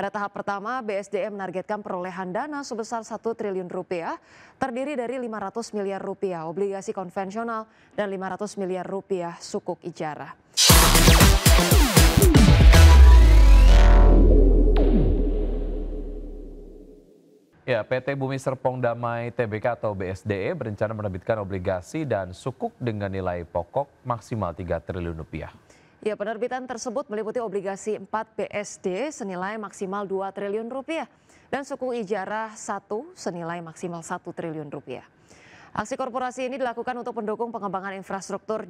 Pada tahap pertama, BSDE menargetkan perolehan dana sebesar 1 triliun rupiah, terdiri dari 500 miliar rupiah obligasi konvensional dan 500 miliar rupiah sukuk ijarah. Ya, PT Bumi Serpong Damai Tbk atau BSDE berencana menerbitkan obligasi dan sukuk dengan nilai pokok maksimal 3 triliun rupiah. Ya, penerbitan tersebut meliputi obligasi 4 BSD senilai maksimal 2 triliun rupiah dan suku ijarah 1 senilai maksimal 1 triliun rupiah. Aksi korporasi ini dilakukan untuk mendukung pengembangan infrastruktur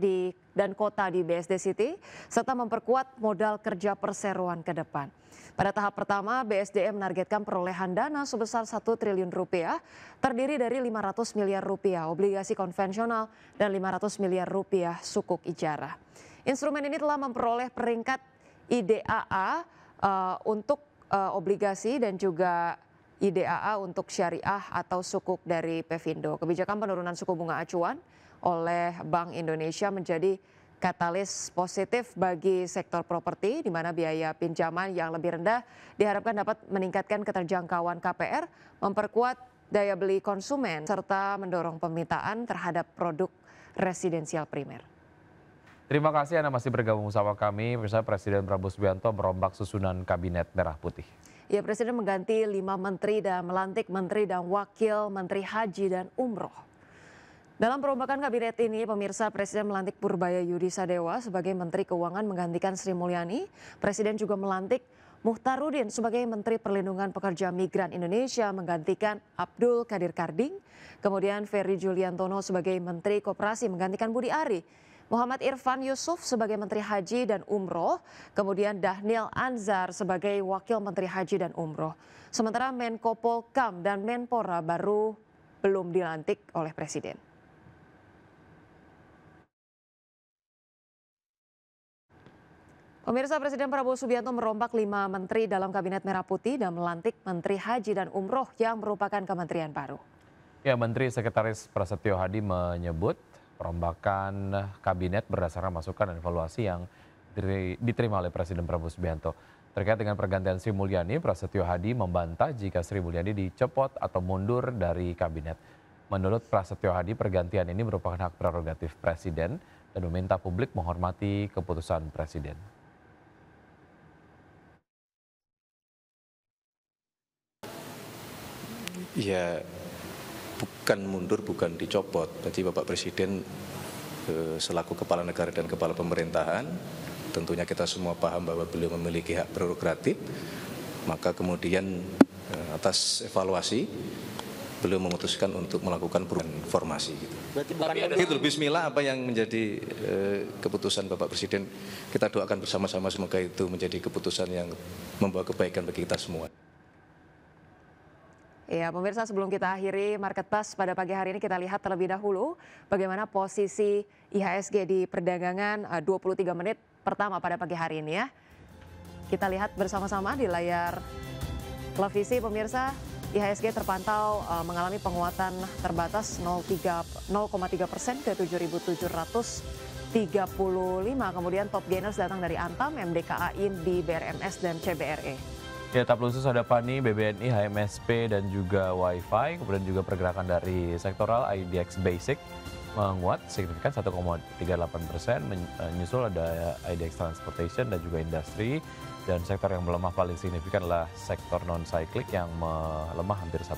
dan kota di BSD City serta memperkuat modal kerja perseroan ke depan. Pada tahap pertama, BSDE menargetkan perolehan dana sebesar 1 triliun rupiah, terdiri dari 500 miliar rupiah obligasi konvensional dan 500 miliar rupiah sukuk ijarah. Instrumen ini telah memperoleh peringkat IDAA untuk obligasi dan juga IDAA untuk syariah atau sukuk dari Pevindo. Kebijakan penurunan suku bunga acuan oleh Bank Indonesia menjadi katalis positif bagi sektor properti, di mana biaya pinjaman yang lebih rendah diharapkan dapat meningkatkan keterjangkauan KPR, memperkuat daya beli konsumen, serta mendorong permintaan terhadap produk residensial primer. Terima kasih Anda masih bergabung bersama kami. Bersama Presiden Prabowo Subianto merombak susunan Kabinet Merah Putih. Ya, Presiden mengganti 5 menteri dan melantik menteri dan wakil menteri haji dan umroh. Dalam perombakan kabinet ini, pemirsa, Presiden melantik Purbaya Yudi Sadewa sebagai Menteri Keuangan menggantikan Sri Mulyani. Presiden juga melantik Muhtarudin sebagai Menteri Perlindungan Pekerja Migran Indonesia menggantikan Abdul Qadir Karding. Kemudian Ferry Juliantono sebagai Menteri Koperasi menggantikan Budi Ari. Muhammad Irfan Yusuf sebagai Menteri Haji dan Umroh, kemudian Dhanil Anzar sebagai Wakil Menteri Haji dan Umroh. Sementara Menko Polkam dan Menpora baru belum dilantik oleh Presiden. Pemirsa, Presiden Prabowo Subianto merombak 5 menteri dalam Kabinet Merah Putih dan melantik Menteri Haji dan Umroh yang merupakan kementerian baru. Ya, Menteri Sekretaris Prasetyo Hadi menyebut perombakan kabinet berdasarkan masukan dan evaluasi yang diterima oleh Presiden Prabowo Subianto. Terkait dengan pergantian Sri Mulyani, Prasetyo Hadi membantah jika Sri Mulyani dicopot atau mundur dari kabinet. Menurut Prasetyo Hadi, pergantian ini merupakan hak prerogatif Presiden dan meminta publik menghormati keputusan Presiden. Ya, bukan mundur, bukan dicopot. Berarti Bapak Presiden selaku kepala negara dan kepala pemerintahan, tentunya kita semua paham bahwa beliau memiliki hak prerogatif. Maka kemudian atas evaluasi beliau memutuskan untuk melakukan perubahan formasi. Itu bismillah apa yang menjadi keputusan Bapak Presiden. Kita doakan bersama-sama semoga itu menjadi keputusan yang membawa kebaikan bagi kita semua. Ya, pemirsa, sebelum kita akhiri Market Plus pada pagi hari ini, kita lihat terlebih dahulu bagaimana posisi IHSG di perdagangan 23 menit pertama pada pagi hari ini ya. Kita lihat bersama-sama di layar televisi, pemirsa. IHSG terpantau mengalami penguatan terbatas 0,3% ke 7.735. Kemudian top gainers datang dari Antam, MDKA, INBI, BRMS, dan CBRE. Ya, tab khusus ada PANI, BBNI, HMSP, dan juga Wi-Fi. Kemudian juga pergerakan dari sektoral IDX Basic menguat signifikan 1,38%. Menyusul ada IDX Transportation dan juga Industri. Dan sektor yang melemah paling signifikan adalah sektor non-cyclic yang melemah hampir 1%.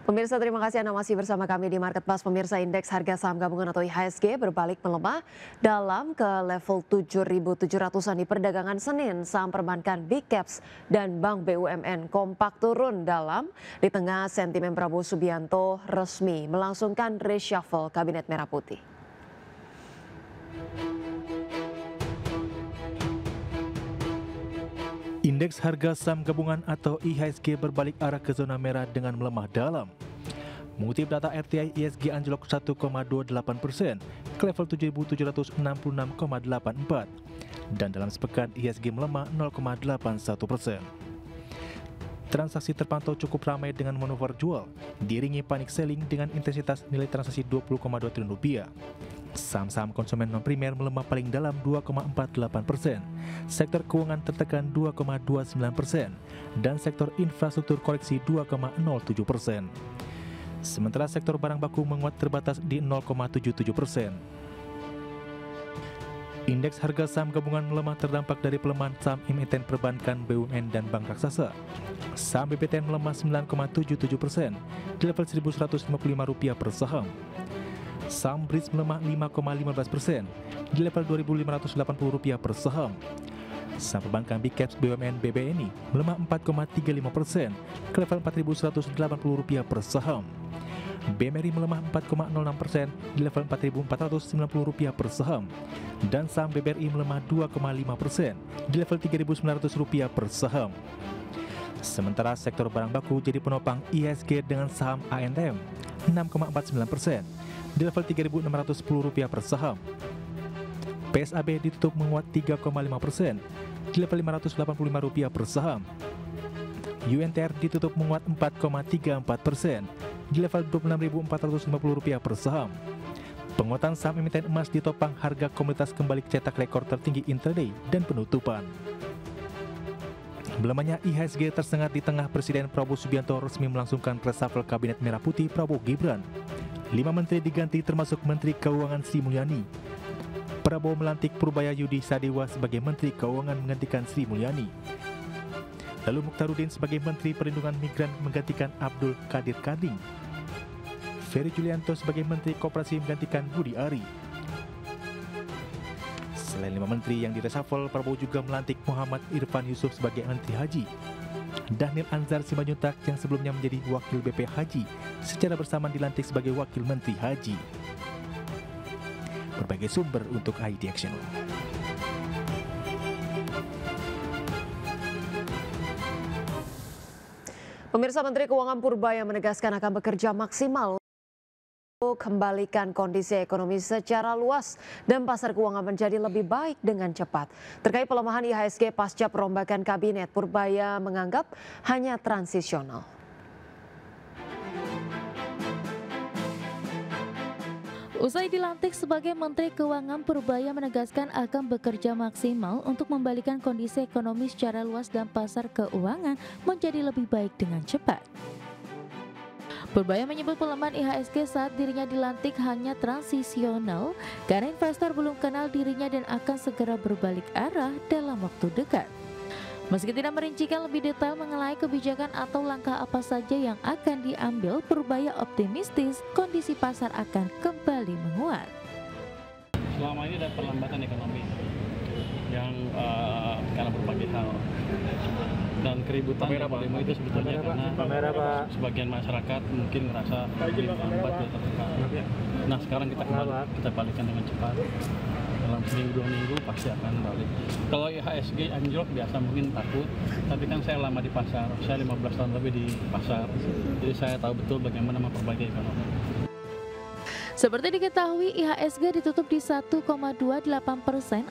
Pemirsa, terima kasih Anda masih bersama kami di Market Plus. Pemirsa, indeks harga saham gabungan atau IHSG berbalik melemah dalam ke level 7.700-an di perdagangan Senin. Saham perbankan Big Caps dan Bank BUMN kompak turun dalam di tengah sentimen Prabowo Subianto resmi melangsungkan reshuffle Kabinet Merah Putih. Indeks harga saham gabungan atau IHSG berbalik arah ke zona merah dengan melemah dalam. Mengutip data RTI, IHSG anjlok 1,28% ke level 7.766,84 dan dalam sepekan IHSG melemah 0,81%. Transaksi terpantau cukup ramai dengan manuver jual, diiringi panic selling dengan intensitas nilai transaksi 20,2 triliun rupiah. Saham-saham konsumen non-primer melemah paling dalam 2,48%, sektor keuangan tertekan 2,29%, dan sektor infrastruktur koreksi 2,07%. Sementara sektor barang baku menguat terbatas di 0,77%. Indeks harga saham gabungan melemah terdampak dari pelemahan saham emiten perbankan, BUMN, dan bank raksasa. Saham BPTN melemah 9,77% di level Rp1.155 per saham. Saham BRIS melemah 5,15% di level Rp2.580 per saham. Saham perbankan Big Caps BUMN BBNI melemah 4,35% ke level Rp4.180 per saham. BMRI melemah 4,06% di level Rp4.490 per saham. Dan saham BBRI melemah 2,5% di level Rp3.900 per saham. Sementara sektor barang baku jadi penopang IHSG dengan saham ANTM 6,49% di level Rp3.610 per saham. PSAB ditutup menguat 3,5% di level Rp585 per saham. UNTR ditutup menguat 4,34% di level Rp26.450 per saham. Penguatan saham emiten emas ditopang harga komoditas kembali cetak rekor tertinggi intraday dan penutupan. Belamanya IHSG tersengat di tengah Presiden Prabowo Subianto resmi melangsungkan reshuffle Kabinet Merah Putih Prabowo Gibran. 5 menteri diganti termasuk Menteri Keuangan Sri Mulyani. Prabowo melantik Purbaya Yudi Sadewa sebagai Menteri Keuangan menggantikan Sri Mulyani. Lalu Mukhtarudin sebagai Menteri Perlindungan Migran menggantikan Abdul Qadir Karding. Ferry Julianto sebagai Menteri Koperasi menggantikan Budi Ari. Selain 5 menteri yang direshuffle, Prabowo juga melantik Muhammad Irfan Yusuf sebagai Menteri Haji. Dhanil Anzar Simanjuntak yang sebelumnya menjadi Wakil BP Haji secara bersamaan dilantik sebagai Wakil Menteri Haji. Berbagai sumber untuk ID Action. Pemirsa, Menteri Keuangan Purbaya menegaskan akan bekerja maksimal untuk kembalikan kondisi ekonomi secara luas dan pasar keuangan menjadi lebih baik dengan cepat. Terkait pelemahan IHSG pasca perombakan kabinet, Purbaya menganggap hanya transisional. Usai dilantik sebagai Menteri Keuangan, Purbaya menegaskan akan bekerja maksimal untuk membalikan kondisi ekonomi secara luas dan pasar keuangan menjadi lebih baik dengan cepat. Purbaya menyebut pelemahan IHSG saat dirinya dilantik hanya transisional karena investor belum kenal dirinya dan akan segera berbalik arah dalam waktu dekat. Meski tidak merincikan lebih detail mengenai kebijakan atau langkah apa saja yang akan diambil, Purbaya optimistis kondisi pasar akan kembali menguat. Selama ini ada perlambatan ekonomi yang karena berbagai hal dan keributan yang demo itu sebetulnya karena sebagian masyarakat mungkin merasa lambat atau tertekan. Nah sekarang kita balikan dengan cepat. Dalam seminggu 2 minggu pasti akan balik. Kalau IHSG anjlok biasa mungkin takut, tapi kan saya lama di pasar, saya 15 tahun lebih di pasar, jadi saya tahu betul bagaimana memperbaiki ekonomi. Seperti diketahui, IHSG ditutup di 1,28%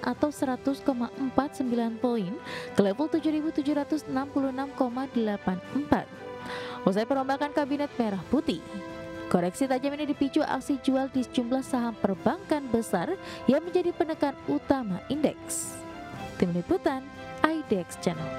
atau 100,49 poin ke level 7.766,84. Usai perombakan Kabinet Merah Putih. Koreksi tajam ini dipicu aksi jual di sejumlah saham perbankan besar yang menjadi penekan utama indeks. Tim Liputan IDX Channel.